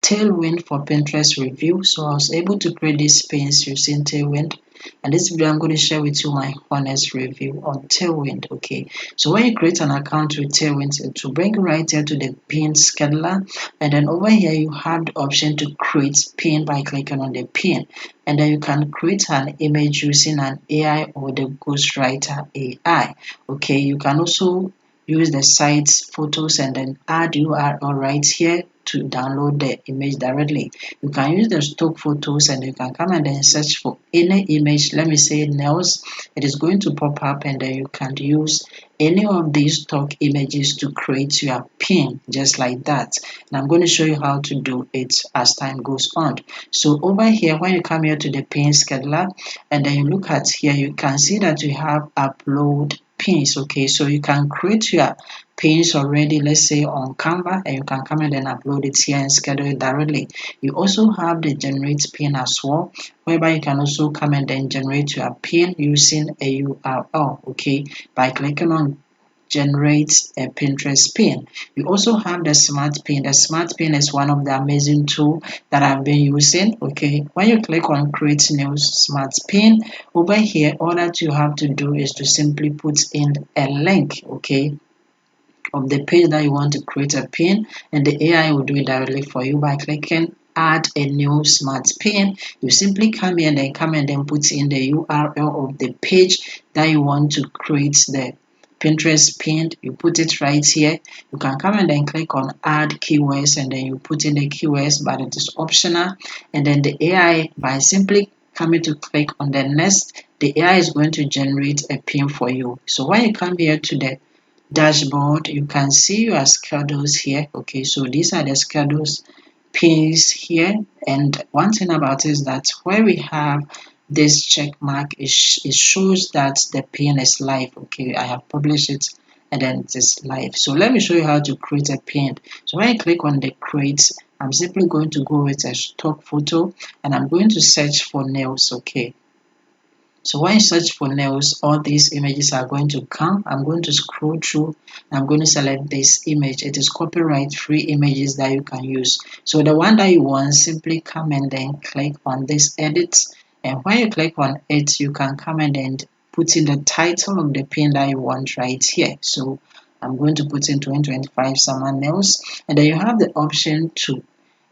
Tailwind for Pinterest review. So I was able to create these pins using Tailwind. And this video I'm going to share with you my honest review on Tailwind. Okay, so when you create an account with Tailwind, it will bring you right here to the pin scheduler, and then over here you have the option to create pin by clicking on the pin, and then you can create an image using an AI or the Ghostwriter AI. Okay, you can also use the site's photos and then add URL right here to download the image directly. You can use the stock photos and you can come and then search for any image. Let me say nails. It is going to pop up, and then you can use any of these stock images to create your pin just like that. And I'm going to show you how to do it as time goes on. So over here, when you come here to the pin scheduler and then you look at here, you can see that you have upload pins. Okay, so you can create your pins already, let's say on Canva, and you can come and then upload it here and schedule it directly. You also have the generate pin as well, whereby you can also come and then generate your pin using a URL, okay, by clicking on generate a Pinterest pin. You also have the smart pin. The smart pin is one of the amazing tools that I've been using. Okay, when you click on create new smart pin, over here all that you have to do is to simply put in a link, okay, of the page that you want to create a pin, and the AI will do it directly for you by clicking add a new smart pin. You simply come here and then put in the URL of the page that you want to create the Pinterest pin. You put it right here. You can come and then click on add keywords, and then you put in the keywords, but it is optional. And then the AI, by simply coming to click on the next, the AI is going to generate a pin for you. So when you come here to the dashboard, you can see your schedules here. Okay, so these are the schedules pins here, and one thing about it is that where we have this check mark, it shows that the pin is live. Okay, I have published it and then it is live. So let me show you how to create a pin. So when I click on the create, I'm simply going to go with a stock photo and I'm going to search for nails. Okay, so when you search for nails, all these images are going to come. I'm going to scroll through. I'm going to select this image. It is copyright free images that you can use. So the one that you want, simply come and then click on this edit. And when you click on it, you can come and then put in the title of the pin that you want right here. So I'm going to put in 2025 summer nails. And then you have the option to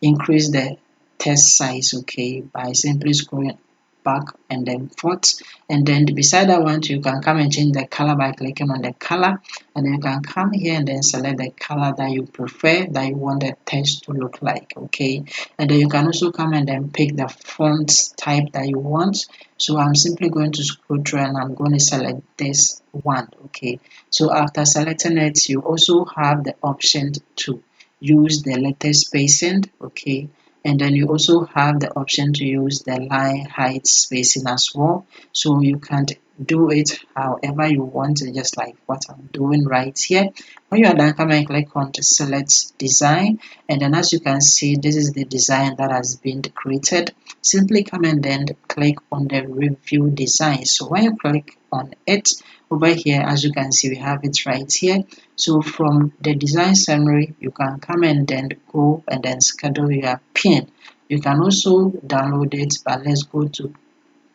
increase the text size, okay, by simply scrolling back and then forth, and then beside that one you can come and change the color by clicking on the color, and then you can come here and then select the color that you prefer, that you want the text to look like, okay, and then you can also come and then pick the font type that you want. So I'm simply going to scroll through and I'm going to select this one. Okay, so after selecting it, you also have the option to use the letter spacing, okay, and then you also have the option to use the line height spacing as well. So you can do it however you want, just like what I'm doing right here. When you are done, come and click on to select design, and then as you can see, this is the design that has been created. Simply come and then click on the review design. So when you click on it over here, as you can see, we have it right here. So from the design summary, you can come and then go and then schedule your pin. You can also download it, but let's go to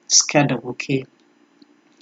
schedule. Okay,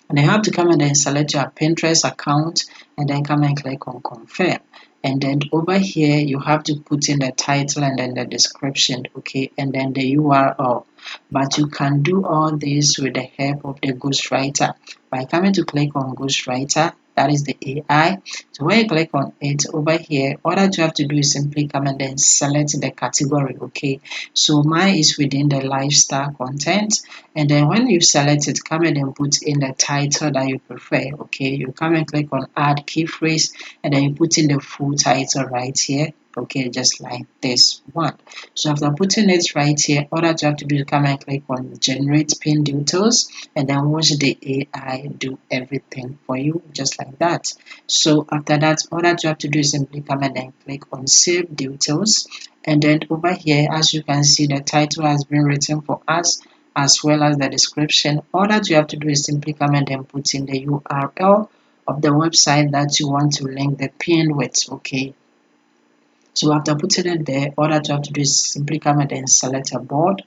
and you have to come and then select your Pinterest account and then come and click on confirm. And then over here you have to put in the title and then the description, okay, and then the URL. But you can do all this with the help of the Ghostwriter by coming to click on Ghostwriter, that is the AI. So when you click on it over here, all that you have to do is simply come and then select the category, okay. So mine is within the lifestyle content, and then when you select it, come and then put in the title that you prefer, okay. You come and click on add key phrase, and then you put in the full title right here, okay, just like this one. So after putting it right here, all that you have to do is come and click on generate pin details, and then watch the AI do everything for you just like that. So after that, all that you have to do is simply come and then click on save details, and then over here, as you can see, the title has been written for us as well as the description. All that you have to do is simply come and then put in the URL of the website that you want to link the pin with, okay. So after putting it there, all that you have to do is simply come and then select a board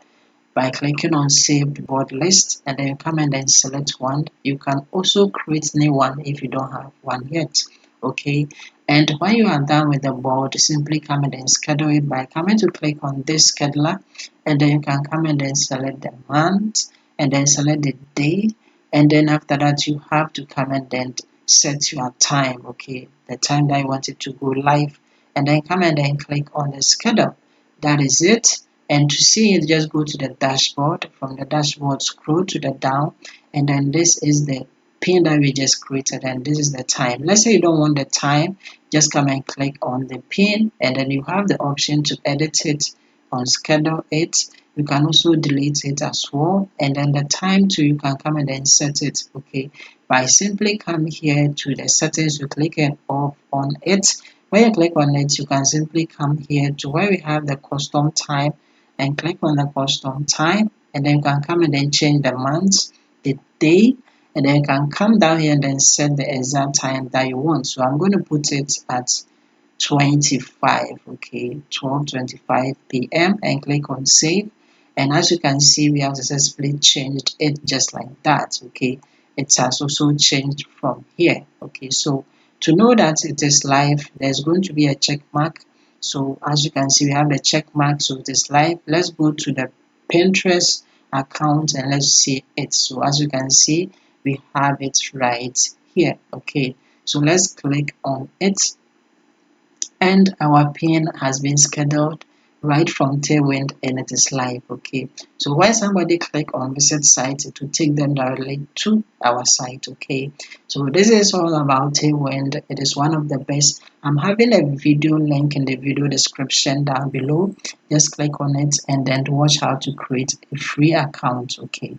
by clicking on saved board list, and then come and then select one. You can also create new one if you don't have one yet. Okay, and when you are done with the board, simply come and then schedule it by coming to click on this scheduler, and then you can come and then select the month and then select the day, and then after that you have to come and then set your time, okay, the time that you want it to go live, and then come and then click on the schedule. That is it. And to see it, just go to the dashboard. From the dashboard, scroll to the down, and then this is the pin that we just created, and this is the time. Let's say you don't want the time, just come and click on the pin, and then you have the option to edit it, on schedule it. You can also delete it as well, and then the time too, you can come and then set it, okay, by simply come here to the settings, you click it off on it. When you click on it, you can simply come here to where we have the custom time, and click on the custom time, and then you can come and then change the month, the day, and then you can come down here and then set the exact time that you want. So I'm going to put it at 25, okay, 12:25 p.m. and click on save. And as you can see, we have successfully changed it just like that, okay. It has also changed from here, okay. So to know that it is live, there's going to be a check mark. So as you can see, we have the check mark, so it is live. Let's go to the Pinterest account and let's see it. So as you can see, we have it right here, okay. So let's click on it, and our pin has been scheduled right from Tailwind, and it is live, okay. So when somebody click on visit site, it will take them directly to our site, okay. So this is all about Tailwind. It is one of the best. I'm having a video link in the video description down below. Just click on it and then watch how to create a free account, okay.